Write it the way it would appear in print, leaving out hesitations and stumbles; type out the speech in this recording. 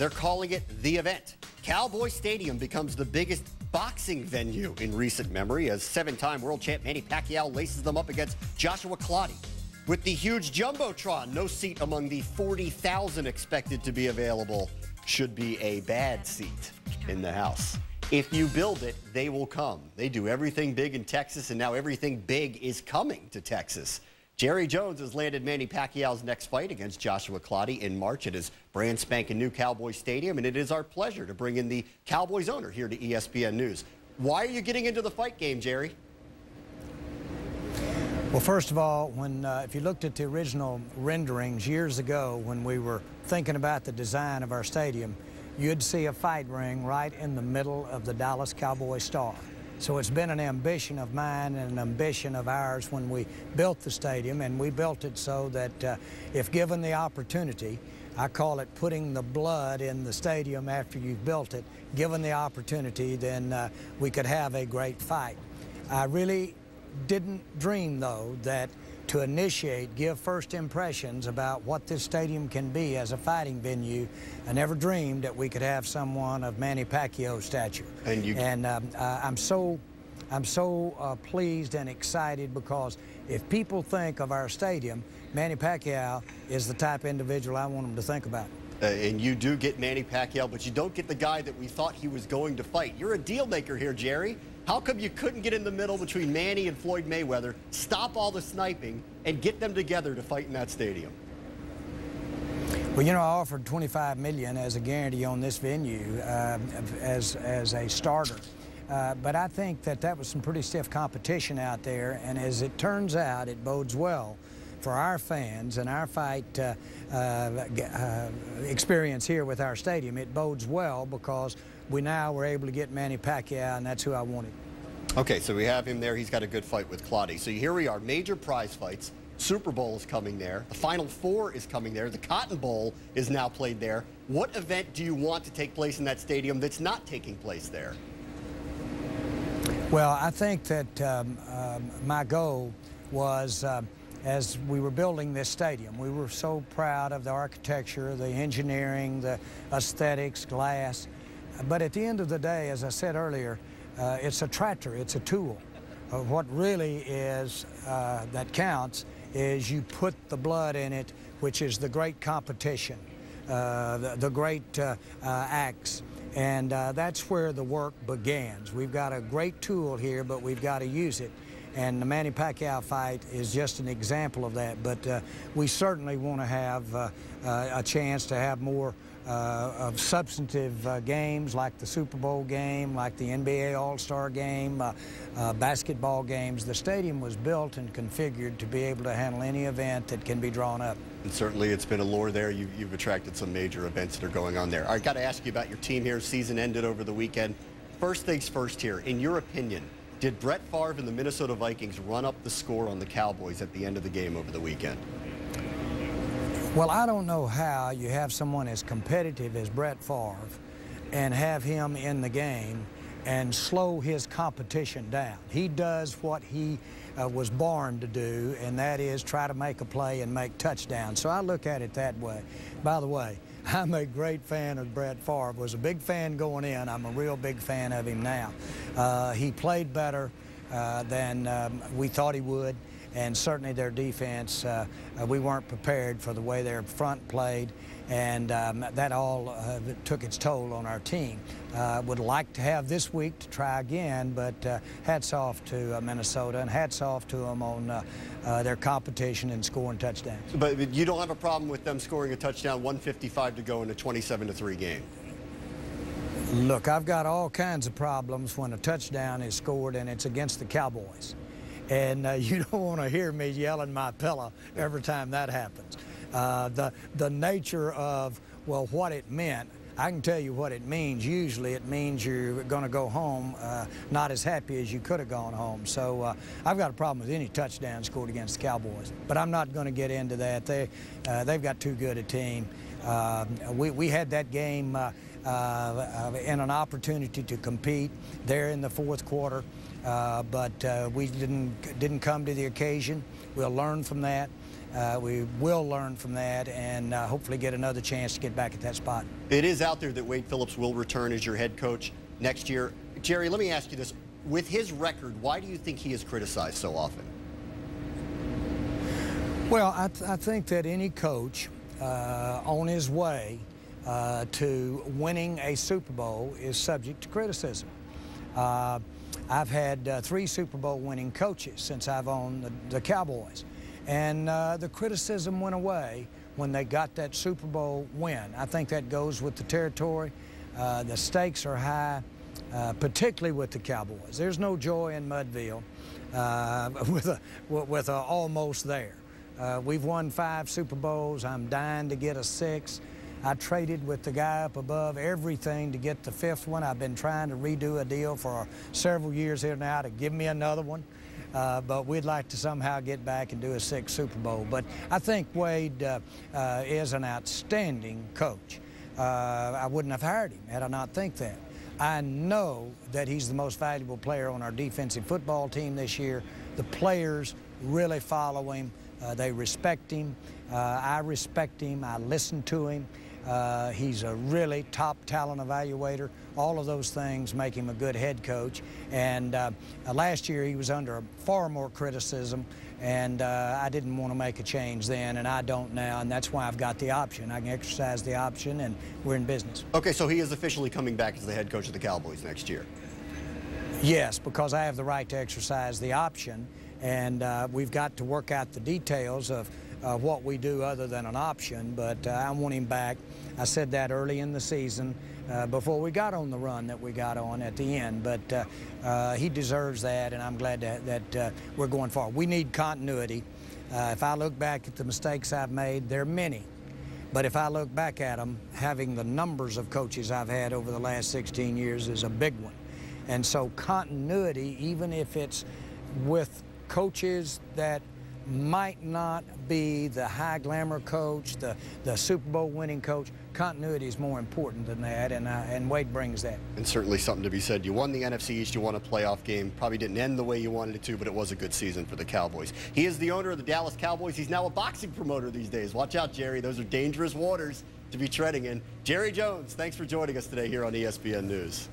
They're calling it The Event. Cowboys Stadium becomes the biggest boxing venue in recent memory as seven-time world champ Manny Pacquiao laces them up against Joshua Clottey. With the huge jumbotron, no seat among the 40,000 expected to be available should be a bad seat in the house. If you build it, they will come. They do everything big in Texas, and now everything big is coming to Texas. Jerry Jones has landed Manny Pacquiao's next fight against Joshua Clottey in March at his brand spanking new Cowboys Stadium, and it is our pleasure to bring in the Cowboys owner here to ESPN News. Why are you getting into the fight game, Jerry? Well, first of all, if you looked at the original renderings years ago when we were thinking about the design of our stadium, you'd see a fight ring right in the middle of the Dallas Cowboys star. So it's been an ambition of mine and an ambition of ours when we built the stadium, and we built it so that if given the opportunity, I call it putting the blood in the stadium after you've built it, given the opportunity, then we could have a great fight. I really didn't dream, though, that to initiate, give first impressions about what this stadium can be as a fighting venue. I never dreamed that we could have someone of Manny Pacquiao's stature. And I'm so pleased and excited because if people think of our stadium, Manny Pacquiao is the type of individual I want them to think about. And you do get Manny Pacquiao, but you don't get the guy that we thought he was going to fight. You're a deal maker here, Jerry. How come you couldn't get in the middle between Manny and Floyd Mayweather, stop all the sniping, and get them together to fight in that stadium? Well, you know, I offered $25 million as a guarantee on this venue as a starter. But I think that was some pretty stiff competition out there, and as it turns out, it bodes well for our fans and our fight experience here with our stadium. It bodes well because we now were able to get Manny Pacquiao, and that's who I wanted. Okay, so we have him there. He's got a good fight with Clottey. So here we are, major prize fights. Super Bowl is coming there. The Final Four is coming there. The Cotton Bowl is now played there. What event do you want to take place in that stadium that's not taking place there? Well, I think that my goal was, as we were building this stadium, we were so proud of the architecture, the engineering, the aesthetics, glass. But at the end of the day, as I said earlier, it's a tractor, it's a tool. What really is that counts is you put the blood in it, which is the great competition, the great acts. And that's where the work begins. We've got a great tool here, but we've got to use it. And the Manny Pacquiao fight is just an example of that. But we certainly want to have a chance to have more of substantive games like the Super Bowl game, like the NBA All-Star game, basketball games. The stadium was built and configured to be able to handle any event that can be drawn up. And certainly it's been a lure there. You've attracted some major events that are going on there. I've got to ask you about your team here. Season ended over the weekend. First things first here, in your opinion, did Brett Favre and the Minnesota Vikings run up the score on the Cowboys at the end of the game over the weekend? Well, I don't know how you have someone as competitive as Brett Favre and have him in the game and slow his competition down. He does what he was born to do, and that is try to make a play and make touchdowns. So I look at it that way. By the way, I'm a great fan of Brett Favre. Was a big fan going in. I'm a real big fan of him now. He played better than we thought he would. And certainly their defense, we weren't prepared for the way their front played, and that all took its toll on our team. Would like to have this week to try again, but hats off to Minnesota, and hats off to them on their competition and scoring touchdowns. But you don't have a problem with them scoring a touchdown, 1:55 to go in a 27-3 game? Look, I've got all kinds of problems when a touchdown is scored and it's against the Cowboys. And you don't want to hear me yelling my pillow every time that happens. The nature of, well, what it meant, I can tell you what it means. Usually it means you're going to go home not as happy as you could have gone home. So I've got a problem with any touchdown scored against the Cowboys. But I'm not going to get into that. They've got too good a team. We had that game in an opportunity to compete there in the fourth quarter. But we didn't come to the occasion. We'll learn from that. we will learn from that and hopefully get another chance to get back at that spot. It is out there that Wade Phillips will return as your head coach next year. Jerry, let me ask you this. With his record, why do you think he is criticized so often? Well, I think that any coach on his way to winning a Super Bowl is subject to criticism. I've had 3 Super Bowl winning coaches since I've owned the Cowboys. And the criticism went away when they got that Super Bowl win. I think that goes with the territory. The stakes are high, particularly with the Cowboys. There's no joy in Mudville with a almost there. We've won 5 Super Bowls. I'm dying to get a 6th. I traded with the guy up above everything to get the 5th one. I've been trying to redo a deal for several years here now to give me another one. But we'd like to somehow get back and do a 6th Super Bowl. But I think Wade is an outstanding coach. I wouldn't have hired him had I not think that. I know that he's the most valuable player on our defensive football team this year. The players really follow him. They respect him. I respect him. I listen to him. He's a really top talent evaluator. All of those things make him a good head coach. And last year he was under far more criticism, and I didn't want to make a change then, and I don't now, and that's why I've got the option. I can exercise the option, and we're in business. Okay, so he is officially coming back as the head coach of the Cowboys next year. Yes, because I have the right to exercise the option, and we've got to work out the details of what we do other than an option, but I want him back. I said that early in the season before we got on the run that we got on at the end, but he deserves that, and I'm glad that we're going forward. We need continuity. If I look back at the mistakes I've made, there are many, but if I look back at them, having the numbers of coaches I've had over the last 16 years is a big one. And so continuity, even if it's with coaches that might not be the high glamour coach, the Super Bowl winning coach, continuity is more important than that, and Wade brings that. And certainly something to be said. You won the NFC East, you won a playoff game, probably didn't end the way you wanted it to, but it was a good season for the Cowboys. He is the owner of the Dallas Cowboys. He's now a boxing promoter these days. Watch out, Jerry. Those are dangerous waters to be treading in. Jerry Jones, thanks for joining us today here on ESPN News.